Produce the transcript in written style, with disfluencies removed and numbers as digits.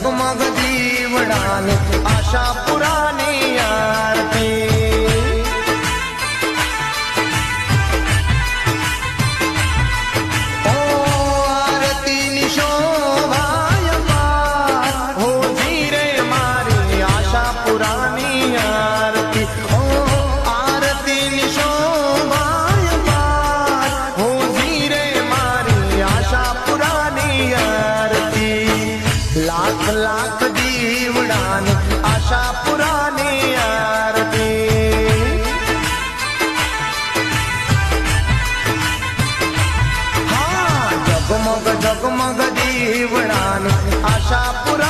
जगमग दीवडाने आशा पुरानी आरती ओ आरती निशोभाय पार हो धीरे मारी आशा पुरानी आरती ओ आरती निशोभाय पार हो धीरे मारी आशा पुरानी आरती लाख लाख दीवडाने आशा पुरानी आरती हाँ जगमग जगमग दीवडाने आशा पुरानी